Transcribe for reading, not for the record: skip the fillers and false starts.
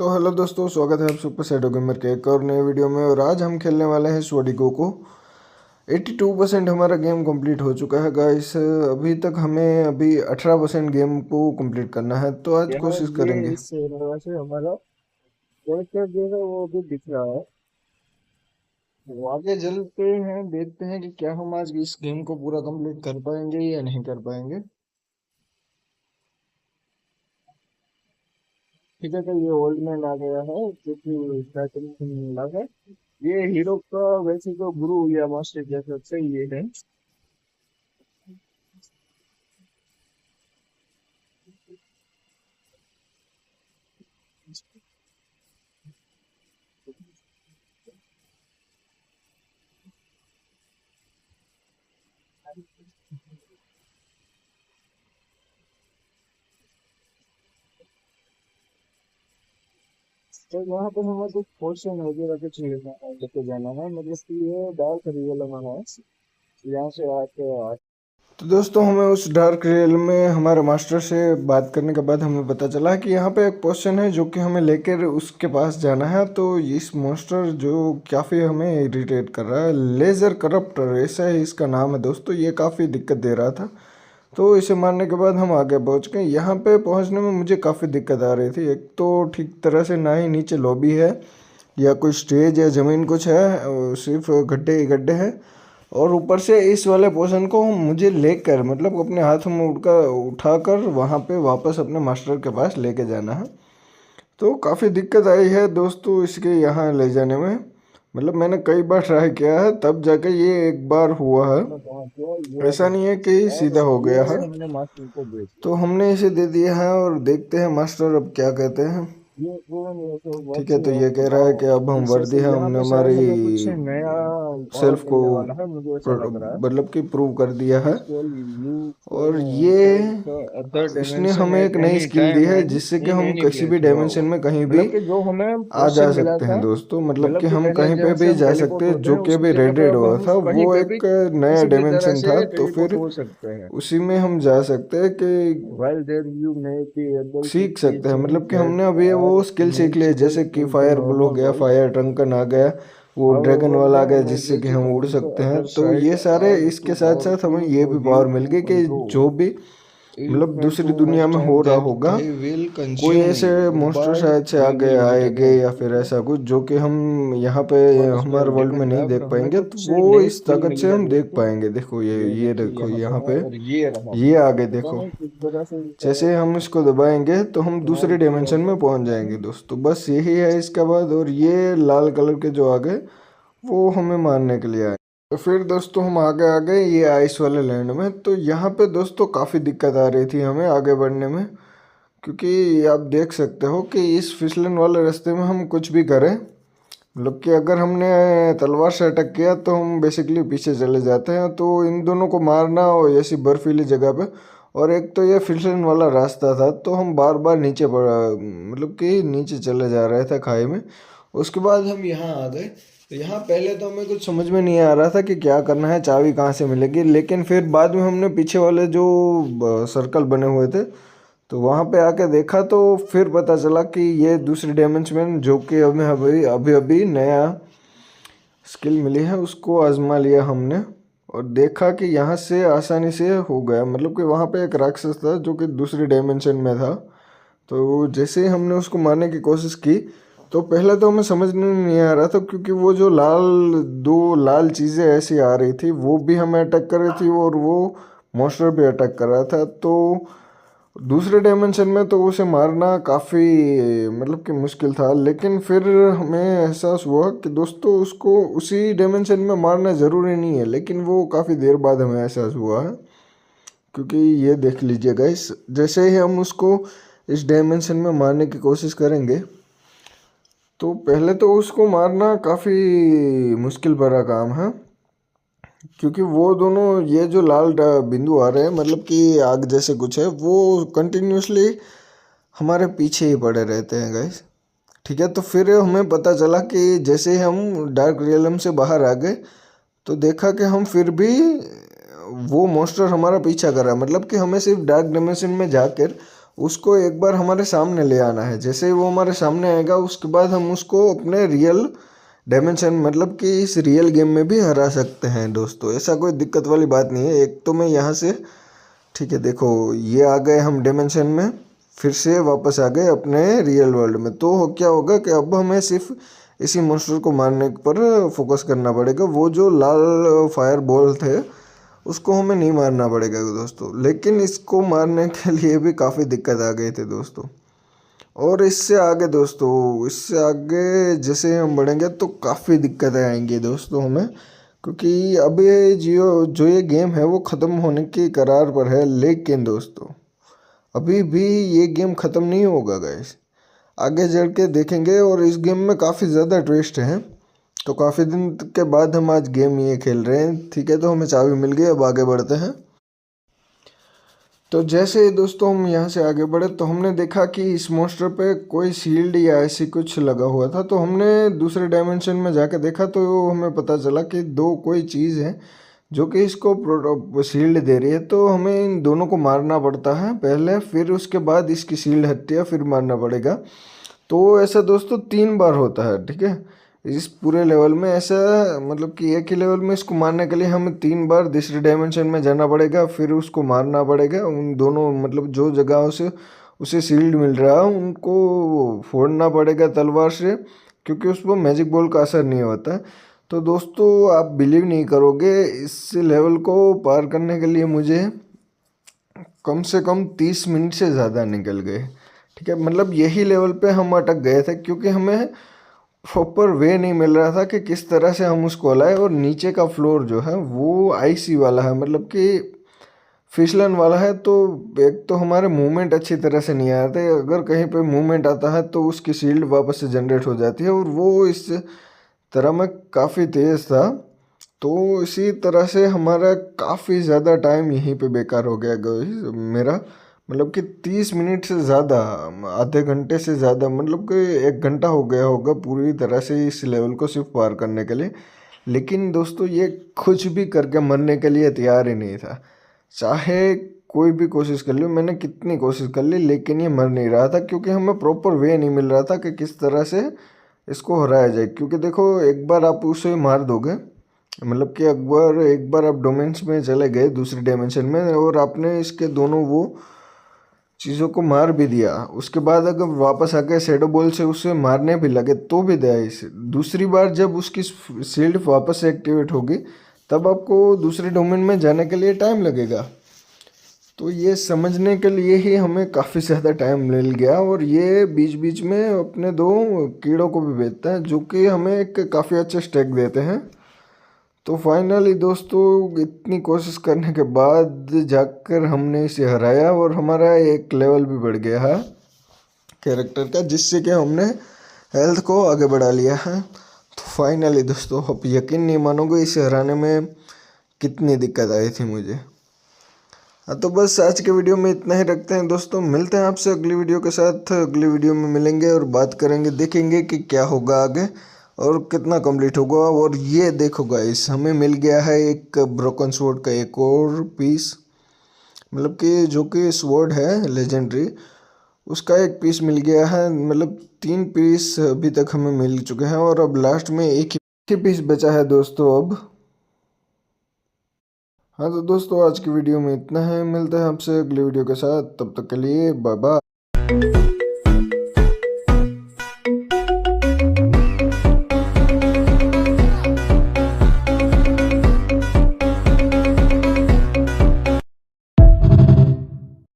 तो हेलो दोस्तों, स्वागत है आप सुपर शैडो गेमर के एक और नए वीडियो में। और आज हम खेलने वाले हैं सुडोकू को। 82% हमारा गेम कंप्लीट हो चुका है गाइस। अभी तक हमें 18% गेम को कंप्लीट करना है, तो आज यहाँ कोशिश ये करेंगे। इस जगह से हमारा कैरेक्टर जो है वो भी दिख रहा है। तो आगे चलते हैं, देखते हैं कि क्या हम आज इस गेम को पूरा कंप्लीट कर पाएंगे या नहीं कर पाएंगे। ठीक है, तो ये ओल्ड मैन आ गया है जो कि स्टार्टिंग में मिला है। ये हीरो का वैसे तो गुरु या मास्टर कह सकते हैं ये है। तो यहाँ पे हमें कुछ पोर्शन वगैरह कुछ लेके जाना है, मतलब कि ये डार्क रियल में है। यहाँ से आके तो दोस्तों, हमें उस डार्क रियल में हमारे मास्टर से बात करने के बाद हमें पता चला कि यहाँ पे एक पोर्शन है जो कि हमें लेकर उसके पास जाना है। तो इस मॉन्स्टर जो काफ़ी हमें इरिटेट कर रहा है, लेज़र करप्टर ऐसा ही इसका नाम है दोस्तों, ये काफ़ी दिक्कत दे रहा था। तो इसे मारने के बाद हम आगे पहुँच गए। यहाँ पे पहुँचने में मुझे काफ़ी दिक्कत आ रही थी। एक तो ठीक तरह से ना ही नीचे लॉबी है या कोई स्टेज या ज़मीन कुछ है, सिर्फ गड्ढे ही गड्ढे हैं। और ऊपर से इस वाले पोर्शन को मुझे लेकर, मतलब अपने हाथ में उठाकर वहाँ पे वापस अपने मास्टर के पास लेके जाना है। तो काफ़ी दिक्कत आई है दोस्तों इसके यहाँ ले जाने में। मतलब मैंने कई बार ट्राई किया है, तब जाके ये एक बार हुआ है। पहुंच गया ये ऐसा नहीं है कि और सीधा हो गया ये है। हमने मास्टर को बेच तो दिया। हमने इसे दे दिया है और देखते हैं मास्टर अब क्या कहते हैं। ये पूरा मेरे को ठीक वर्क है, तो ये कह रहा है आओ कि अब हम पीछे वर्दी से है, यहाँ हमने पे शायद हमारी हमें कुछ नया पावर सेल्फ को मिलने वाला है, मुझे ऐसा लग रहा है। मतलब कि प्रूव कर दिया है। Peaceful you और can ये enter the other इसने dimension हमें एक at नई any स्किल दी time है and जिससे कि in हम any किसी भी place। वाओ, डायमेंशन में कहीं भी मतलब कि जो हमें आ जा पोर्शन मिला सकते हैं था, दोस्तों। मतलब मतलब कि कि हम पहले कहीं पे जैसे भी हम जा सकते टेलीपोर्ट हैं, होते जो हैं कि उसी अभी जगह पे रेडेड अब हुआ हम था, कहीं वो पे भी एक नया किसी भी तरह डायमेंशन से था। तो टेलीपोर्ट फिर हो सकते हैं। उसी में हम जा सकते हैं कि While there you may be able to सीख see सकते हैं। things मतलब कि that हमने अभी are वो स्किल सीख ली है, invisible जैसे कि in the फायर ब्लो हो normal गया, world। फायर ड्रंकन आ गया, वो ड्रैगन However, वाला आ the गया जिससे कि energetic हम उड़ on the सकते हैं। other तो side ये सारे are इसके too साथ साथ हमें powerful ये for भी you पावर मिल to गई कि control। जो भी If मतलब spend दूसरी too दुनिया much में time हो रहा that होगा, they will कोई consume ऐसे you। मॉन्स्टर Goodbye, शायद से we आगे will meet आएंगे again। या ठीक फिर है, ऐसा कुछ जो कि हम यहाँ पे और इस पे हमारे वर्ल्ड में डिपेंड नहीं है देख तो हमें पाएंगे। तो कुछ वो नई इस स्किल ताकत मिल से हम गई देख थी। पाएंगे। देखो ये ये देखिए देखो यहाँ पे यहाँ है पे, और ये रहा ये बंदा, आगे पता देखो। नहीं किस तरह से जैसे हम इसको दबाएंगे तो हम इस्तेमाल दूसरे किया डायमेंशन में पहुंच जाता है। जाएंगे दोस्तों। बस यही है इसका बाद। और ये लाल कलर के जो आगे, वो हमें मारने के लिए आए। तो फिर दोस्तों हम आगे आ गए ये आइस वाले लैंड में। तो यहाँ पे दोस्तों काफ़ी दिक्कत आ रही थी हमें आगे बढ़ने में, क्योंकि आप देख सकते हो कि इस फिसलन वाले रास्ते में हम कुछ भी करें, मतलब कि अगर हमने तलवार से अटैक किया तो हम बेसिकली पीछे चले जाते हैं। तो इन दोनों को मारना और ऐसी बर्फीली जगह पे, और एक तो ये फिसलन वाला रास्ता था, तो हम बार बार नीचे मतलब कि नीचे चले जा रहे थे खाई में। उसके बाद हम यहाँ आ गए। तो यहाँ पहले तो हमें कुछ समझ में नहीं आ रहा था कि क्या करना है, चाबी कहाँ से मिलेगी। लेकिन फिर बाद में हमने पीछे वाले जो सर्कल बने हुए थे, तो वहाँ पे आके देखा तो फिर पता चला कि ये दूसरी डायमेंशन में जो कि हमें अभी अभी अभी नया स्किल मिली है, उसको आजमा लिया हमने। और देखा कि यहाँ से आसानी से हो गया। मतलब कि वहाँ पे एक राक्षस था जो कि दूसरी डायमेंशन में था। तो जैसे ही हमने उसको मारने की कोशिश की, तो पहले तो हमें समझ में नहीं आ रहा था, क्योंकि वो जो दो लाल चीज़ें ऐसी आ रही थी, वो भी हमें अटैक कर रही थी और वो मॉन्स्टर भी अटैक कर रहा था। तो दूसरे डायमेंशन में तो उसे मारना काफ़ी मतलब कि मुश्किल था। लेकिन फिर हमें एहसास हुआ कि दोस्तों उसको उसी डायमेंशन में मारना ज़रूरी नहीं है। लेकिन वो काफ़ी देर बाद हमें एहसास हुआ है, क्योंकि ये देख लीजिएगा, इस जैसे ही हम उसको इस डायमेंशन में मारने की कोशिश करेंगे, तो पहले तो उसको मारना काफ़ी मुश्किल भरा काम है। क्योंकि वो दोनों ये जो लाल बिंदु आ रहे हैं, मतलब कि आग जैसे कुछ है, वो कंटिन्यूसली हमारे पीछे ही पड़े रहते हैं गाइस। ठीक है, तो फिर हमें पता चला कि जैसे ही हम डार्क रियलम से बाहर आ गए, तो देखा कि हम फिर भी वो मॉन्स्टर हमारा पीछा कर रहा है। मतलब कि हमें सिर्फ डार्क डायमेंशन में जाकर उसको एक बार हमारे सामने ले आना है। जैसे ही वो हमारे सामने आएगा उसके बाद हम उसको अपने रियल डायमेंशन मतलब कि इस रियल गेम में भी हरा सकते हैं दोस्तों। ऐसा कोई दिक्कत वाली बात नहीं है। एक तो मैं यहाँ से, ठीक है, देखो ये आ गए हम डायमेंशन में, फिर से वापस आ गए अपने रियल वर्ल्ड में। तो क्या होगा कि अब हमें सिर्फ इसी मॉन्स्टर को मारने पर फोकस करना पड़ेगा। वो जो लाल फायर बॉल थे उसको हमें नहीं मारना पड़ेगा दोस्तों। लेकिन इसको मारने के लिए भी काफ़ी दिक्कत आ गई थी दोस्तों। और इससे आगे दोस्तों, इससे आगे जैसे हम बढ़ेंगे तो काफ़ी दिक्कतें आएंगी दोस्तों हमें, क्योंकि अभी जो ये गेम है वो ख़त्म होने की कगार पर है। लेकिन दोस्तों अभी भी ये गेम ख़त्म नहीं होगा गाइस, आगे चल के देखेंगे। और इस गेम में काफ़ी ज़्यादा ट्विस्ट हैं। तो काफ़ी दिन के बाद हम आज गेम ये खेल रहे हैं, ठीक है। तो हमें चाबी मिल गई, अब आगे बढ़ते हैं। तो जैसे ही दोस्तों हम यहाँ से आगे बढ़े तो हमने देखा कि इस मॉन्स्टर पे कोई शील्ड या ऐसी कुछ लगा हुआ था। तो हमने दूसरे डायमेंशन में जाके देखा तो हमें पता चला कि दो कोई चीज़ है जो कि इसको शील्ड दे रही है। तो हमें इन दोनों को मारना पड़ता है पहले, फिर उसके बाद इसकी शील्ड हटती है, फिर मारना पड़ेगा। तो ऐसा दोस्तों 3 बार होता है, ठीक है। इस पूरे लेवल में ऐसा मतलब कि एक ही लेवल में इसको मारने के लिए हमें 3 बार दूसरे डायमेंशन में जाना पड़ेगा, फिर उसको मारना पड़ेगा। उन दोनों मतलब जो जगहों से उसे शील्ड मिल रहा है उनको फोड़ना पड़ेगा तलवार से, क्योंकि उस पर मैजिक बॉल का असर नहीं होता है। तो दोस्तों आप बिलीव नहीं करोगे, इस लेवल को पार करने के लिए मुझे कम से कम 30 मिनट से ज़्यादा निकल गए, ठीक है। मतलब यही लेवल पे हम अटक गए थे, क्योंकि हमें प्रॉपर वे नहीं मिल रहा था कि किस तरह से हम उसको हलाएं। और नीचे का फ्लोर जो है वो आईसी वाला है, मतलब कि फिसलन वाला है। तो एक तो हमारे मूवमेंट अच्छी तरह से नहीं आते, अगर कहीं पे मूवमेंट आता है तो उसकी शील्ड वापस से जनरेट हो जाती है, और वो इस तरह में काफ़ी तेज़ था। तो इसी तरह से हमारा काफ़ी ज़्यादा टाइम यहीं पे बेकार हो गया मेरा, मतलब कि 30 मिनट से ज़्यादा, आधे घंटे से ज़्यादा, मतलब कि 1 घंटा हो गया होगा पूरी तरह से इस लेवल को सिर्फ पार करने के लिए। लेकिन दोस्तों ये कुछ भी करके मरने के लिए तैयार ही नहीं था, चाहे कोई भी कोशिश कर ली, मैंने कितनी कोशिश कर ली, लेकिन ये मर नहीं रहा था, क्योंकि हमें प्रॉपर वे नहीं मिल रहा था कि किस तरह से इसको हराया जाए। क्योंकि देखो एक बार आप उसे मार दोगे, मतलब कि एक बार आप डोमेन्स में चले गए दूसरे डायमेंशन में और आपने इसके दोनों वो चीज़ों को मार भी दिया, उसके बाद अगर वापस आके शैडो बॉल से उसे मारने भी लगे तो भी दया इसे दूसरी बार जब उसकी शील्ड वापस से एक्टिवेट होगी तब आपको दूसरे डोमेन में जाने के लिए टाइम लगेगा। तो ये समझने के लिए ही हमें काफ़ी ज़्यादा टाइम मिल गया। और ये बीच बीच में अपने दो कीड़ों को भी भेजता है जो कि हमें एक काफ़ी अच्छे स्टैक देते हैं। तो फाइनली दोस्तों इतनी कोशिश करने के बाद जाकर हमने इसे हराया, और हमारा एक लेवल भी बढ़ गया है कैरेक्टर का, जिससे कि हमने हेल्थ को आगे बढ़ा लिया है। तो फाइनली दोस्तों आप यकीन नहीं मानोगे इसे हराने में कितनी दिक्कत आई थी मुझे। हाँ तो बस आज के वीडियो में इतना ही रखते हैं दोस्तों, मिलते हैं आपसे अगली वीडियो के साथ। अगली वीडियो में मिलेंगे और बात करेंगे, देखेंगे कि क्या होगा आगे और कितना कंप्लीट होगा। और ये देखो गाइस हमें मिल गया है एक ब्रोकन स्वॉर्ड का एक और पीस, मतलब कि जो कि स्वॉर्ड है लेजेंडरी, उसका एक पीस मिल गया है। मतलब 3 पीस अभी तक हमें मिल चुके हैं और अब लास्ट में एक ही पीस बचा है दोस्तों अब। हाँ तो दोस्तों आज की वीडियो में इतना है, मिलते हैं आपसे अगली वीडियो के साथ, तब तक के लिए बाय बाय।